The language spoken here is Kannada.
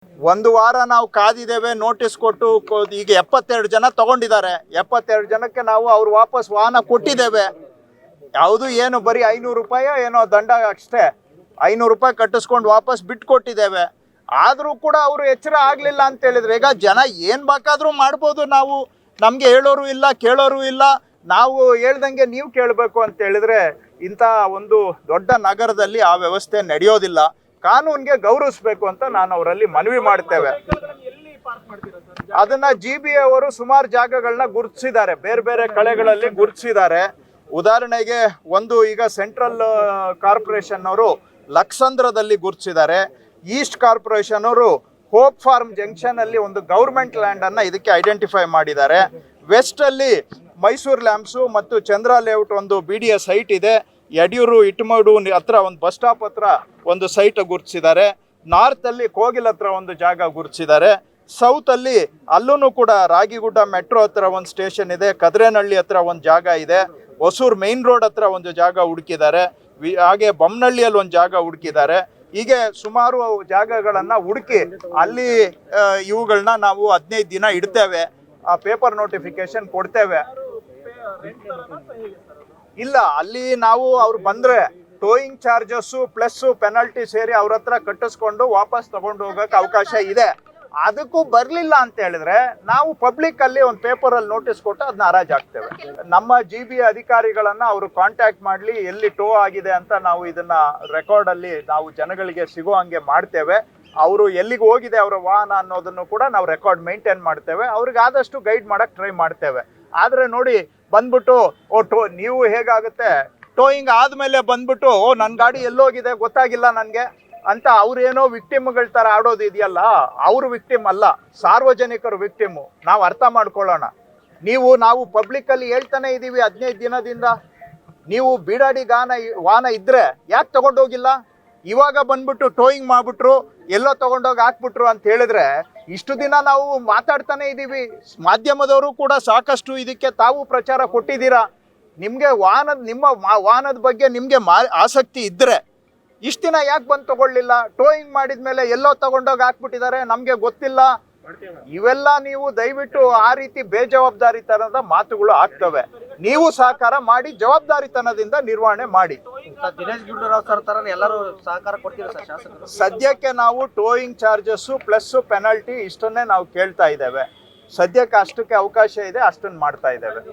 ಒಂದು ವಾರ ನಾವು ಕಾದಿದ್ದೇವೆ, ನೋಟಿಸ್ ಕೊಟ್ಟು ಈಗ 72 ಜನ ತಗೊಂಡಿದ್ದಾರೆ. 72 ಜನಕ್ಕೆ ನಾವು ಅವ್ರು ವಾಪಸ್ ವಾಹನ ಕೊಟ್ಟಿದ್ದೇವೆ. ಯಾವುದು ಏನು ಬರೀ 500 ರೂಪಾಯಿ ಏನೋ ದಂಡ ಅಷ್ಟೇ. 500 ರೂಪಾಯಿ ಕಟ್ಟಿಸ್ಕೊಂಡು ವಾಪಸ್ ಬಿಟ್ಟು ಕೊಟ್ಟಿದ್ದೇವೆ. ಆದರೂ ಕೂಡ ಅವರು ಎಚ್ಚರ ಆಗಲಿಲ್ಲ ಅಂತ ಹೇಳಿದ್ರೆ ಈಗ ಜನ ಏನು ಬೇಕಾದರೂ ಮಾಡ್ಬೋದು. ನಾವು ನಮಗೆ ಹೇಳೋರು ಇಲ್ಲ, ಕೇಳೋರು ಇಲ್ಲ. ನಾವು ಹೇಳ್ದಂಗೆ ನೀವು ಕೇಳಬೇಕು ಅಂತ ಹೇಳಿದ್ರೆ ಇಂಥ ಒಂದು ದೊಡ್ಡ ನಗರದಲ್ಲಿ ಆ ವ್ಯವಸ್ಥೆ ನಡೆಯೋದಿಲ್ಲ. ಕಾನೂನಿಗೆ ಗೌರವಿಸಬೇಕು ಅಂತ ನಾನು ಅವರಲ್ಲಿ ಮನವಿ ಮಾಡ್ತೇವೆ. ಅದನ್ನ GBA ಅವರು ಸುಮಾರು ಜಾಗಗಳನ್ನ ಗುರುತಿಸಿದ್ದಾರೆ, ಬೇರೆ ಬೇರೆ ಕಳೆಗಳಲ್ಲಿ ಗುರುತಿಸಿದ್ದಾರೆ. ಉದಾಹರಣೆಗೆ ಒಂದು ಈಗ ಸೆಂಟ್ರಲ್ ಕಾರ್ಪೊರೇಷನ್ ಅವರು ಲಕ್ಸಂದ್ರದಲ್ಲಿ ಗುರುತಿಸಿದ್ದಾರೆ. ಈಸ್ಟ್ ಕಾರ್ಪೊರೇಷನ್ ಅವರು ಹೋಪ್ ಫಾರ್ಮ್ ಜಂಕ್ಷನ್ ಅಲ್ಲಿ ಒಂದು ಗೌರ್ಮೆಂಟ್ ಲ್ಯಾಂಡ್ ಅನ್ನ ಇದಕ್ಕೆ ಐಡೆಂಟಿಫೈ ಮಾಡಿದ್ದಾರೆ. ವೆಸ್ಟ್ ಅಲ್ಲಿ ಮೈಸೂರು ಲ್ಯಾಂಪ್ಸು ಮತ್ತು ಚಂದ್ರ ಲೇಔಟ್ ಒಂದು BDA ಸೈಟ್ ಇದೆ. ಯಡಿಯೂರು ಇಟ್ಮಡು ಹತ್ರ ಒಂದು ಬಸ್ ಸ್ಟಾಪ್ ಹತ್ರ ಒಂದು ಸೈಟ್ ಗುರುತಿಸಿದ್ದಾರೆ. ನಾರ್ತ್ ಅಲ್ಲಿ ಕೋಗಿಲ್ ಹತ್ರ ಒಂದು ಜಾಗ ಗುರುತಿಸಿದ್ದಾರೆ. ಸೌತ್ ಅಲ್ಲಿ ಅಲ್ಲೂ ಕೂಡ ರಾಗಿಗುಡ್ಡ ಮೆಟ್ರೋ ಹತ್ರ ಒಂದು ಸ್ಟೇಷನ್ ಇದೆ. ಕದ್ರೇನಹಳ್ಳಿ ಹತ್ರ ಒಂದು ಜಾಗ ಇದೆ. ಹೊಸೂರು ಮೈನ್ ರೋಡ್ ಹತ್ರ ಒಂದು ಜಾಗ ಹುಡುಕಿದ್ದಾರೆ. ಹಾಗೆ ಬೊಮ್ಮನಹಳ್ಳಿಯಲ್ಲಿ ಒಂದು ಜಾಗ ಹುಡುಕಿದ್ದಾರೆ. ಹೀಗೆ ಸುಮಾರು ಜಾಗಗಳನ್ನು ಹುಡುಕಿ ಅಲ್ಲಿ ಇವುಗಳನ್ನ ನಾವು 15 ದಿನ ಇಡ್ತೇವೆ. ಆ ಪೇಪರ್ ನೋಟಿಫಿಕೇಶನ್ ಕೊಡ್ತೇವೆ. ಇಲ್ಲ, ಅಲ್ಲಿ ನಾವು ಅವ್ರು ಬಂದ್ರೆ ಟೋಯಿಂಗ್ ಚಾರ್ಜಸ್ಸು ಪ್ಲಸ್ ಪೆನಲ್ಟಿ ಸೇರಿ ಅವ್ರ ಹತ್ರ ಕಟ್ಟಿಸ್ಕೊಂಡು ವಾಪಸ್ ತಗೊಂಡು ಹೋಗಕ್ಕೆ ಅವಕಾಶ ಇದೆ. ಅದಕ್ಕೂ ಬರಲಿಲ್ಲ ಅಂತ ಹೇಳಿದ್ರೆ ನಾವು ಪಬ್ಲಿಕ್ ಅಲ್ಲಿ ಒಂದು ಪೇಪರ್ ಅಲ್ಲಿ ನೋಟಿಸ್ ಕೊಟ್ಟು ಅದನ್ನ ಹರಾಜು ಹಾಕ್ತೇವೆ. ನಮ್ಮ GBA ಅಧಿಕಾರಿಗಳನ್ನ ಅವರು ಕಾಂಟ್ಯಾಕ್ಟ್ ಮಾಡಲಿ, ಎಲ್ಲಿ ಟೋ ಆಗಿದೆ ಅಂತ ನಾವು ಇದನ್ನ ರೆಕಾರ್ಡ್ ಅಲ್ಲಿ ನಾವು ಜನಗಳಿಗೆ ಸಿಗೋ ಹಂಗೆ ಮಾಡ್ತೇವೆ. ಅವರು ಎಲ್ಲಿಗೆ ಹೋಗಿದೆ ಅವರ ವಾಹನ ಅನ್ನೋದನ್ನು ಕೂಡ ನಾವು ರೆಕಾರ್ಡ್ ಮೇಂಟೈನ್ ಮಾಡ್ತೇವೆ. ಅವ್ರಿಗೆ ಆದಷ್ಟು ಗೈಡ್ ಮಾಡಕ್ ಟ್ರೈ ಮಾಡ್ತೇವೆ. ಆದ್ರೆ ನೋಡಿ ಬಂದ್ಬಿಟ್ಟು ನೀವು ಹೇಗಾಗುತ್ತೆ, ಟೋಯಿಂಗ್ ಆದ್ಮೇಲೆ ಬಂದ್ಬಿಟ್ಟು ನನ್ನ ಗಾಡಿ ಎಲ್ಲೋಗಿದೆ ಗೊತ್ತಾಗಿಲ್ಲ ನನಗೆ ಅಂತ ಅವ್ರೇನೋ ವಿಕ್ಟಿಮ್ಗಳ ತರ ಆಡೋದು ಇದೆಯಲ್ಲ, ಅವರು ವಿಕ್ಟಿಮ್ ಅಲ್ಲ, ಸಾರ್ವಜನಿಕರು ವಿಕ್ಟಿಮು. ನಾವು ಅರ್ಥ ಮಾಡ್ಕೊಳ್ಳೋಣ. ನಾವು ಪಬ್ಲಿಕ್ ಅಲ್ಲಿ ಹೇಳ್ತಾನೆ ಇದೀವಿ 15 ದಿನದಿಂದ. ನೀವು ಬೀಡಾಡಿ ವಾಹನ ಇದ್ರೆ ಯಾಕೆ ತಗೊಂಡೋಗಿಲ್ಲ? ಇವಾಗ ಬಂದ್ಬಿಟ್ಟು ಟೋಯಿಂಗ್ ಮಾಡ್ಬಿಟ್ರು, ಎಲ್ಲೋ ತಗೊಂಡೋಗಿ ಹಾಕ್ಬಿಟ್ರು ಅಂತ ಹೇಳಿದ್ರೆ ಇಷ್ಟು ದಿನ ನಾವು ಮಾತಾಡ್ತಾನೆ ಇದ್ದೀವಿ. ಮಾಧ್ಯಮದವರು ಕೂಡ ಸಾಕಷ್ಟು ಇದಕ್ಕೆ ತಾವು ಪ್ರಚಾರ ಕೊಟ್ಟಿದ್ದೀರಾ. ನಿಮಗೆ ನಿಮ್ಮ ವಾಹನದ ಬಗ್ಗೆ ನಿಮಗೆ ಆಸಕ್ತಿ ಇದ್ದರೆ ಇಷ್ಟು ದಿನ ಯಾಕೆ ಬಂದು ತಗೊಳ್ಳಿಲ್ಲ? ಟೋಯಿಂಗ್ ಮಾಡಿದ್ಮೇಲೆ ಎಲ್ಲೋ ತಗೊಂಡೋಗಿ ಹಾಕ್ಬಿಟ್ಟಿದ್ದಾರೆ, ನಮಗೆ ಗೊತ್ತಿಲ್ಲ. ಇವೆಲ್ಲ ನೀವು ದಯವಿಟ್ಟು ಆ ರೀತಿ ಬೇಜವಾಬ್ದಾರಿತನದ ಮಾತುಗಳು ಆಗ್ತವೆ. ನೀವು ಸಹಕಾರ ಮಾಡಿ, ಜವಾಬ್ದಾರಿತನದಿಂದ ನಿರ್ವಹಣೆ ಮಾಡಿ. ದಿನೇಶ್ ಗುಂಡೂರಾವ್ ಸರ್ ತರ ಎಲ್ಲರೂ ಸಹಕಾರ ಕೊಡ್ತೀರಾ ಸರ್ ಶಾಸಕರು? ಸದ್ಯಕ್ಕೆ ನಾವು ಟೋಯಿಂಗ್ ಚಾರ್ಜಸ್ಸು ಪ್ಲಸ್ ಪೆನಲ್ಟಿ ಇಷ್ಟನ್ನೇ ನಾವು ಕೇಳ್ತಾ ಇದ್ದೇವೆ. ಸದ್ಯಕ್ಕೆ ಅಷ್ಟಕ್ಕೆ ಅವಕಾಶ ಇದೆ, ಅಷ್ಟನ್ನು ಮಾಡ್ತಾ ಇದ್ದೇವೆ.